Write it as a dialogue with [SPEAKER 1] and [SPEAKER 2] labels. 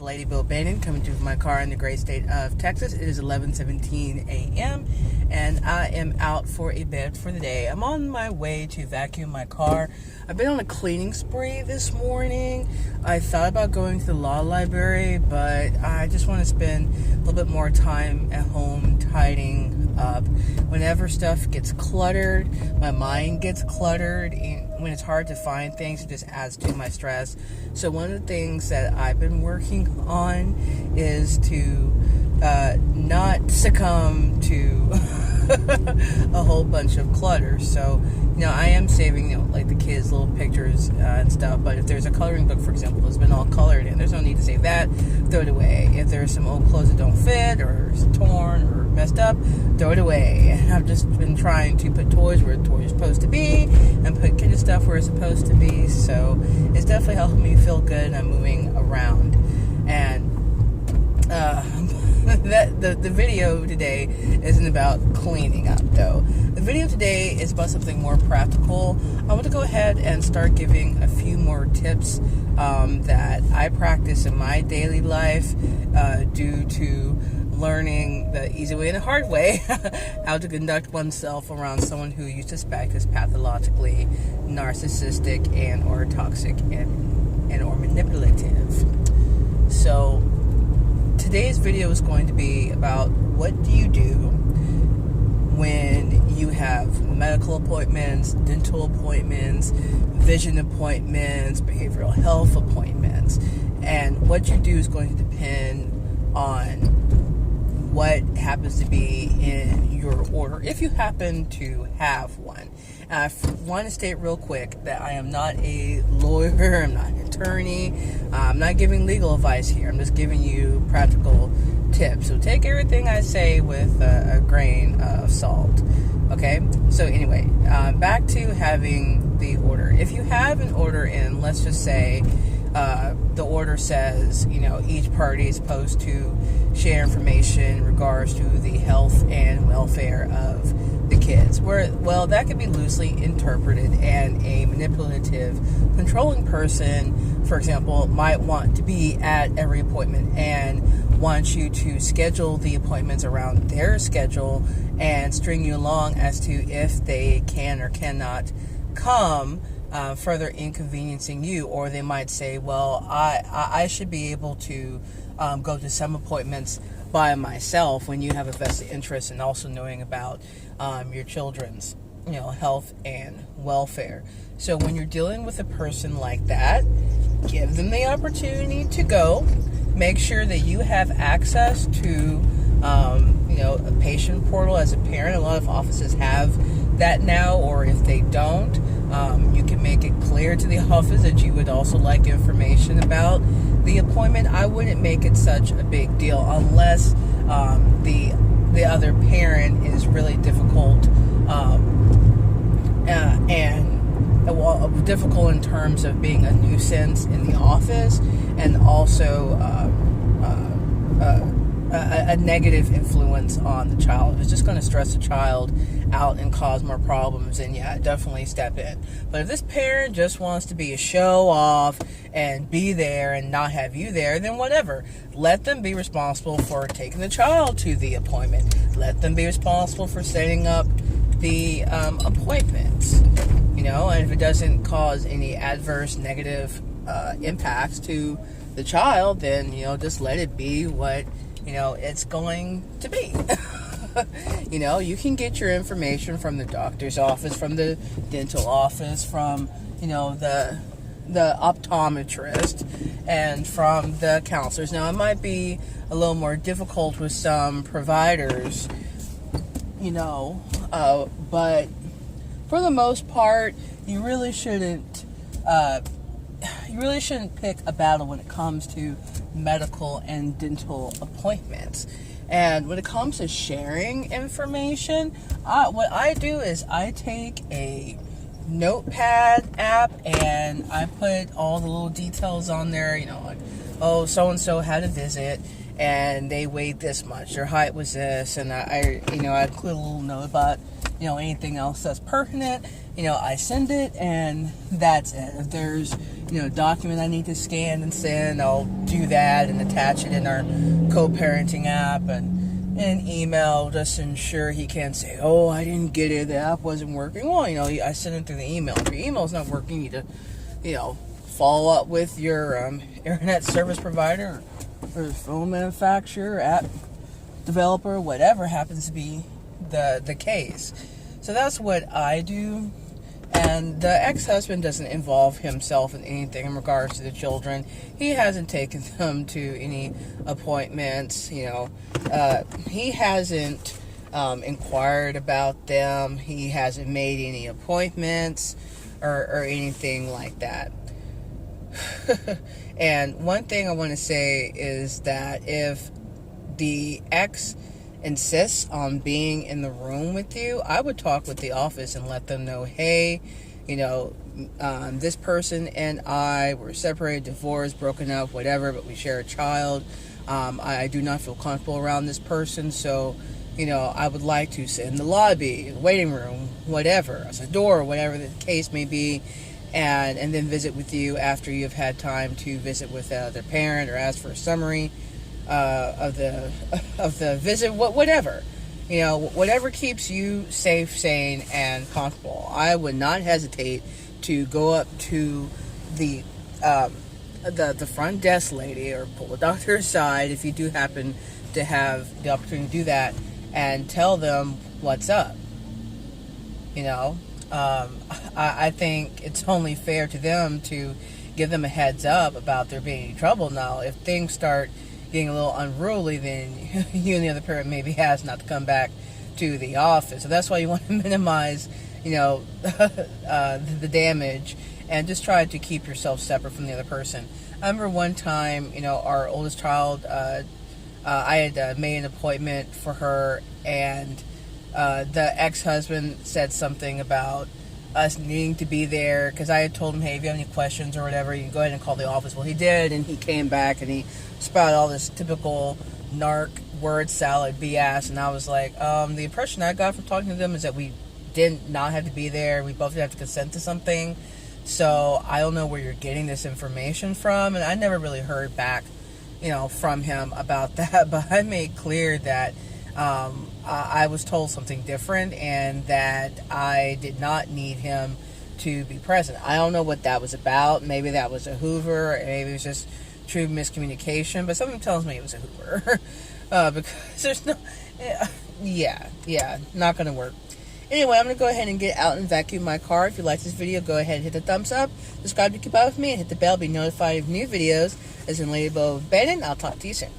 [SPEAKER 1] Lady Bill Bannon coming to my car in the great state of Texas. It is 11:17 a.m. and I am out for a bit for the day. I'm on my way to vacuum my car. I've been on a cleaning spree this morning. I thought about going to the law library, but I just want to spend a little bit more time at home tidying up. Whenever stuff gets cluttered, my mind gets cluttered, and when it's hard to find things, it just adds to my stress. So one of the things that I've been working on is to not succumb to a whole bunch of clutter. So, I am saving, like the kids' little pictures and stuff. But if there's a coloring book, for example, that's been all colored in, there's no need to save that. Throw it away. If there's some old clothes that don't fit or torn or messed up, throw it away. I've just been trying to put toys where toys are supposed to be and put kids' stuff where it's supposed to be. So it's definitely helping me feel good, and I'm moving around. And the video today isn't about cleaning up, though. The video today is about something more practical. I want to go ahead and start giving a few more tips that I practice in my daily life due to learning the easy way and the hard way how to conduct oneself around someone who you suspect is pathologically narcissistic and or toxic and or manipulative. So today's video is going to be about what do you do when you have medical appointments, dental appointments, vision appointments, behavioral health appointments. And what you do is going to depend on what happens to be in your order, if you happen to have one. And I want to state real quick that I am not a lawyer, I'm not an attorney, I'm not giving legal advice here, I'm just giving you practical tips. So take everything I say with a grain of salt, okay? So anyway, back to having the order. If you have an order in, let's just say, the order says, each party is supposed to share information in regards to the health and welfare of the kids. Well, that could be loosely interpreted, and a manipulative, controlling person, for example, might want to be at every appointment and want you to schedule the appointments around their schedule and string you along as to if they can or cannot come, further inconveniencing you. Or they might say, well, I should be able to go to some appointments by myself, when you have a vested interest in also knowing about your children's health and welfare. So when you're dealing with a person like that, give them the opportunity to go. Make sure that you have access to a patient portal as a parent. A lot of offices have that now, or if they don't, you can make it clear to the office that you would also like information about the appointment. I wouldn't make it such a big deal unless the other parent is really difficult and difficult in terms of being a nuisance in the office, and also a negative influence on the child. It's just going to stress the child out and cause more problems, and definitely step in. But if this parent just wants to be a show off and be there and not have you there, then whatever. Let them be responsible for taking the child to the appointment. Let them be responsible for setting up the appointments. And if it doesn't cause any adverse negative impacts to the child, then just let it be what it's going to be. You can get your information from the doctor's office, from the dental office, from the optometrist, and from the counselors. Now, it might be a little more difficult with some providers, but for the most part, you really shouldn't pick a battle when it comes to medical and dental appointments. And when it comes to sharing information, what I do is I take a notepad app and I put all the little details on there, like, oh, so-and-so had a visit and they weighed this much, their height was this, and I include a little note about anything else that's pertinent, I send it, and that's it. If there's, a document I need to scan and send, I'll do that and attach it in our co-parenting app and in email, just to ensure he can't say, oh, I didn't get it, the app wasn't working. Well, I send it through the email. If your email's not working, you need to, follow up with your internet service provider or phone manufacturer, app developer, whatever happens to be the case. So that's what I do. And the ex-husband doesn't involve himself in anything in regards to the children. He hasn't taken them to any appointments. He hasn't inquired about them. He hasn't made any appointments or anything like that. And one thing I want to say is that if the ex insists on being in the room with you, I would talk with the office and let them know, hey, this person and I were separated, divorced, broken up, whatever, but we share a child. I do not feel comfortable around this person, so I would like to sit in the lobby, the waiting room, whatever, as a door, whatever the case may be, and then visit with you after you've had time to visit with their parent or ask for a summary of the visit, whatever, whatever keeps you safe, sane, and comfortable. I would not hesitate to go up to the front desk lady or pull the doctor aside if you do happen to have the opportunity to do that and tell them what's up. I think it's only fair to them to give them a heads up about there being any trouble. Now, if things start getting a little unruly, then you and the other parent maybe has not to come back to the office. So that's why you want to minimize, the damage, and just try to keep yourself separate from the other person. I remember one time, our oldest child, I had made an appointment for her, and the ex-husband said something about us needing to be there, because I had told him, hey, if you have any questions or whatever, you can go ahead and call the office. Well, he did, and he came back, and he spouted all this typical narc word salad BS, and I was like, the impression I got from talking to them is that we did not have to be there. We both have to consent to something, so I don't know where you're getting this information from. And I never really heard back, from him about that, but I made clear that I was told something different, and that I did not need him to be present. I don't know what that was about. Maybe that was a Hoover, or maybe it was just true miscommunication, but something tells me it was a Hoover. Because there's no... Yeah, not going to work. Anyway, I'm going to go ahead and get out and vacuum my car. If you like this video, go ahead and hit the thumbs up. Subscribe to keep up with me, and hit the bell to be notified of new videos. As in Lady Bo Bannon, I'll talk to you soon.